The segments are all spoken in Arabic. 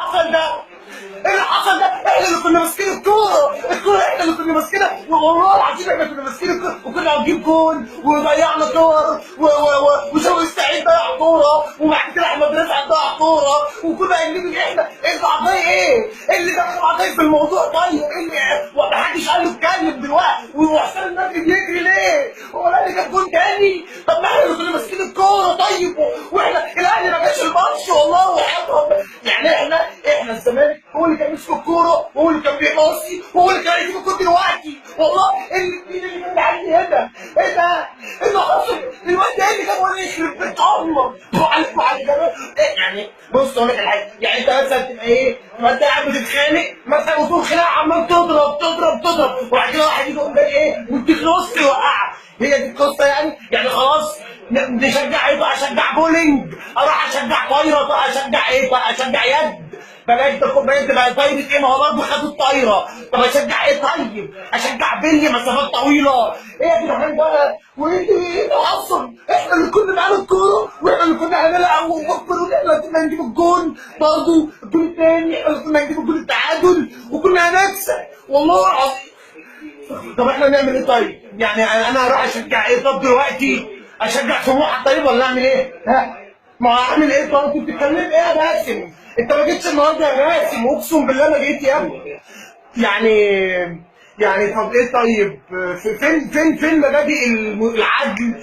حصل ده؟ ايه اللي حصل ده؟ احنا اللي كنا ماسكين الكوره احنا اللي كنا ماسكينها، والله العظيم احنا كنا ماسكين الكوره وكنا هنجيب جول وضيعنا كور وشوقي السعيد ضيع كوره وبعد كده احمد رفعت ضيع كوره وكنا قايلين احنا انتوا عطاي ايه؟ إيه اللي دخل عطاي في الموضوع؟ طيب ايه اللي محدش قال له اتكلم دلوقتي وحسين النبي بيجري ليه؟ هو الاهلي جاب جول تاني؟ طب ما احنا اللي كنا ماسكين الكوره طيب واحنا الاهلي ما جاش الماتش والله وحياتهم يعني احنا الزمالك هو اللي كان ماسك الكوره وهو اللي كان بيباصي وهو اللي كان هيجيب الكوره دلوقتي والله الاثنين اللي كان عندي هنا ايه ده؟ ايه اللي حصل؟ الواد ده اللي جاب ولا يخرب بيت امك وعلى الجمال يعني بص اقول لك على حاجه يعني انت مثلا تبقى ايه؟ ما انت قاعد بتتخانق مثلا وتقوم خناقه عمال تضرب وبعد كده واحد يجي يقوم جاي ايه؟ ويديك نص يوقعك هي دي القصه يعني خلاص نشجع ايه بقى؟ اشجع بولينج اروح اشجع طايره بقى اشجع ايه بقى؟ اشجع يد بلاش بقى طايره ايه؟ ما هو برضه خدوا الطايره طب اشجع ايه طيب؟ اشجع بلي مسافات طويله ايه يا جدعان بقى؟ وايه اللي حصل؟ احنا اللي كنا معانا الكوره واحنا اللي كنا هنلعب ونكبر واحنا اللي كنا هنجيب الجون برضه الجون الثاني احنا اللي كنا هنجيب الجون التعادل وكنا هنكسب والله العظيم. طب احنا نعمل ايه طيب؟ يعني انا هروح اشجع ايه طب دلوقتي؟ اشجع سموحه طيب ولا اعمل ايه؟ ها؟ ما اعمل ايه طب؟ انت بتتكلم ايه يا باسم؟ انت ما جيتش النهارده يا باسم اقسم بالله ما جيت يا ابني. يعني طب ايه طيب؟ فين مبادئ العدل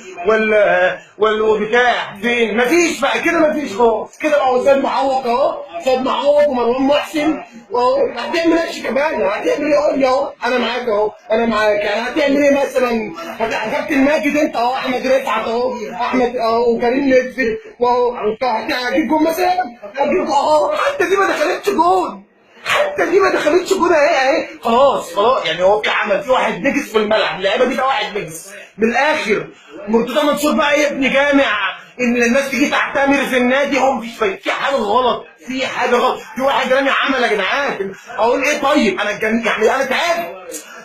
والبتاع؟ فين؟ مفيش بقى كده مفيش خالص كده بقى سيد معوض اهو سيد معوض ومروان محسن واهو هتعمل ايه كمان؟ هتعمل ايه؟ قول لي اهو انا معاك اهو انا معاك يعني هتعمل ايه مثلا؟ كابتن ماجد انت اهو احمد رفعت اهو احمد اهو وكريم لطفي واهو هتجيب جول مثلا؟ هتجيب اهو حتى دي ما دخلتش جول حتى دي ما دخلتش جول اهي خلاص يعني هو في عمل في واحد نجس في الملعب اللعيبه دي بقى واحد نجس من الاخر. مرتضى منصور بقى يبني جامع ان الناس تيجي تعتمر في النادي هو مفيش في حاجه غلط في واحد رامي عمل يا جدعان اقول ايه طيب؟ انا يعني انا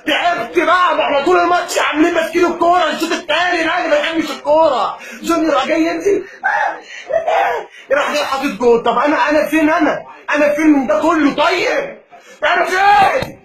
تعبت بقى ده احنا طول الماتش عاملين ماسكين الكوره الشوط الثاني الاهلي ما يحبش الكوره جونيور راح جاي ينزل راح جاي حاطط جول طب انا فين انا فين من ده كله طيب؟ انا فين؟